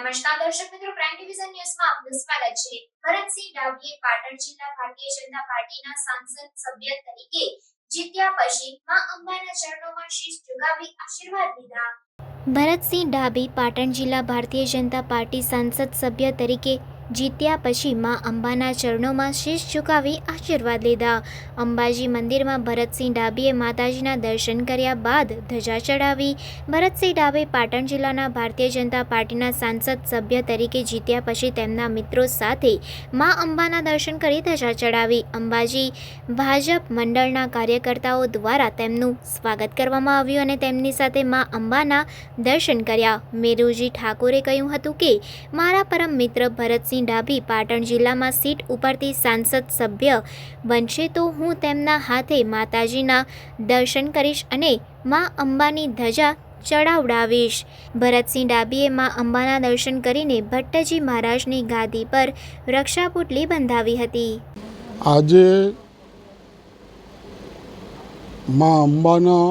નમસ્કાર દર્શક મિત્રો, પ્રાઇમ ડિવિઝન ન્યૂઝમાં આપનું સ્વાગત છે। ભરતસિંહ ડાભીએ પાટણ જિલ્લા ભારતીય જનતા પાર્ટીના સાંસદ સભ્ય તરીકે જીત્યા પછી માં અંબાના ચરણોમાં શીશ ઝુકાવી આશીર્વાદ લીધા। ભરતસિંહ ડાભી પાટણ જિલ્લા ભારતીય જનતા પાર્ટી સાંસદ સભ્ય તરીકે જીત્યા પછી માં અંબાના ચરણોમાં શીશ ઝુકાવી આશીર્વાદ લીધા। અંબાજી મંદિરમાં ભરતસિંહ ડાભીએ માતાજીના દર્શન કર્યા બાદ ધજા ચડાવી। ભરતસિંહ ડાભી પાટણ જિલ્લાના ભારતીય જનતા પાર્ટીના સાંસદ સભ્ય તરીકે જીત્યા પછી તેમના મિત્રો સાથે માં અંબાના દર્શન કરી ધજા ચડાવી। અંબાજી ભાજપ મંડળના કાર્યકર્તાઓ દ્વારા તેમનું સ્વાગત કરવામાં આવ્યું અને તેમની સાથે માં અંબાના દર્શન કર્યા। મેરુજી ઠાકોરે કહ્યું હતું કે મારા પરમ મિત્ર ભરતસિંહ ડાભી પાટણ જિલ્લામાં સીટ ઉપરથી સાંસદ સભ્ય બનશે તો હું તેમના હાથે માતાજીના દર્શન કરીશ અને માં અંબાની ધજા ચડાવડાવીશ। ભરતસિંહ ડાભીએ માં અંબાના દર્શન કરીને ભટ્ટજી મહારાજની ગાદી પર રક્ષાપુટલી બંધાવી હતી। આજે માં અંબાના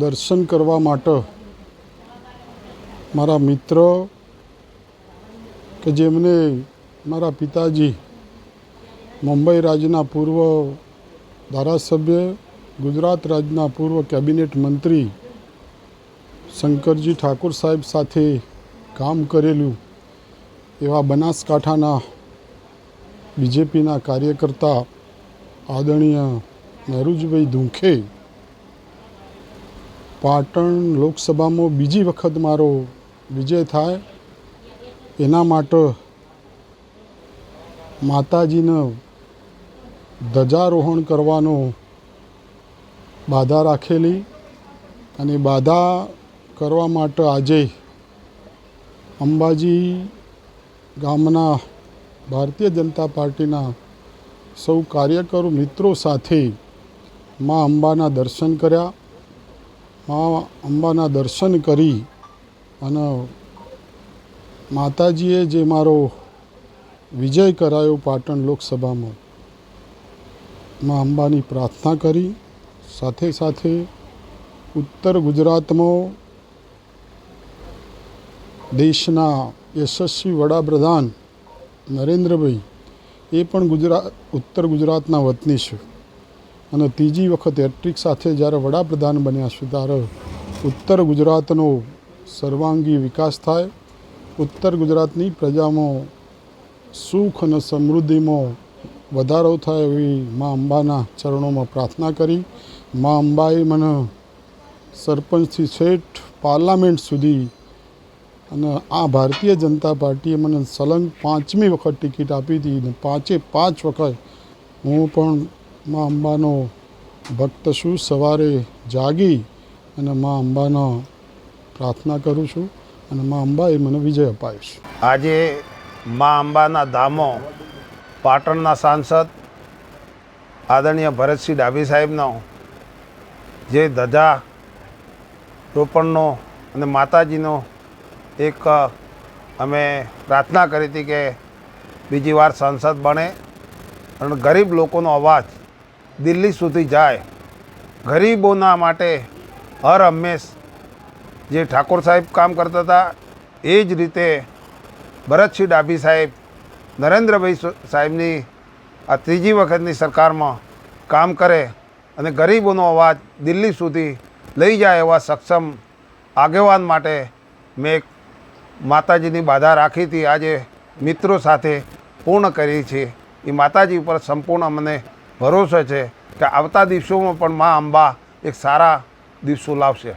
દર્શન કરવા માટે મારા મિત્ર કે જેમને મારા પિતાજી મુંબઈ રાજ્યના પૂર્વ ધારાસભ્ય, ગુજરાત રાજ્યના પૂર્વ કેબિનેટ મંત્રી શંકરજી ઠાકોર સાહેબ સાથે કામ કરેલું એવા બનાસકાંઠાના બીજેપીના કાર્યકર્તા આદરણીય મેરુજીભાઈ ધુંખે પાટણ લોકસભામાં બીજી વખત મારો વિજય થાય એના માટે માતાજીને ધજારોહણ કરવાનો બાધા રાખેલી અને બાધા કરવા માટે આજે અંબાજી ગામના ભારતીય જનતા પાર્ટીના સૌ કાર્યકરો મિત્રો સાથે માં અંબાના દર્શન કર્યા। માં અંબાના દર્શન કરી અને માતાજીએ જે મારો વિજય કરાયો પાટણ લોકસભામાં માં અંબાની પ્રાર્થના કરી। સાથે સાથે ઉત્તર ગુજરાતમાં દેશના યશસ્વી વડાપ્રધાન નરેન્દ્રભાઈ એ પણ ઉત્તર ગુજરાતના વતની છે અને ત્રીજી વખત હેટ્રિક સાથે જ્યારે વડાપ્રધાન બન્યા છે ત્યારે ઉત્તર ગુજરાતનો સર્વાંગી વિકાસ થાય, ઉત્તર ગુજરાતની પ્રજામાં સુખ અને સમૃદ્ધિમાં વધારો થાય એવી મા અંબાના ચરણોમાં પ્રાર્થના કરી। મા અંબાએ મને સરપંચથી છેઠ પાર્લામેન્ટ સુધી અને આ ભારતીય જનતા પાર્ટીએ મને સલંગ 5મી વખત ટિકિટ આપી હતી અને 5 વખત હું પણ મા અંબાનો ભક્ત છું। સવારે જાગી અને મા અંબાનો પ્રાર્થના કરું છું અને મા અંબાએ મને વિજય અપાવ્યો છે। આજે મા અંબાના ધામો પાટણના સાંસદ આદરણીય ભરતસિંહ ડાભી સાહેબનો જે ધજા રોપણનો અને માતાજીનો એક અમે પ્રાર્થના કરી હતી કે બીજી વાર સાંસદ બને અને ગરીબ લોકોનો અવાજ દિલ્હી સુધી જાય, ગરીબોના માટે હર હંમેશ જે ઠાકોર સાહેબ કામ કરતા હતા એ જ રીતે ભરતસિંહ ડાભી સાહેબ નરેન્દ્રભાઈ સાહેબની આ ત્રીજી વખતની સરકારમાં કામ કરે અને ગરીબોનો અવાજ દિલ્હી સુધી લઈ જાય એવા સક્ષમ આગેવાન માટે મેં એક માતાજીની બાધા રાખી હતી, આજે મિત્રો સાથે પૂર્ણ કરી છે। એ માતાજી ઉપર સંપૂર્ણ મને ભરોસો છે કે આવતા દિવસોમાં પણ મા અંબા એક સારા દિવસો લાવશે।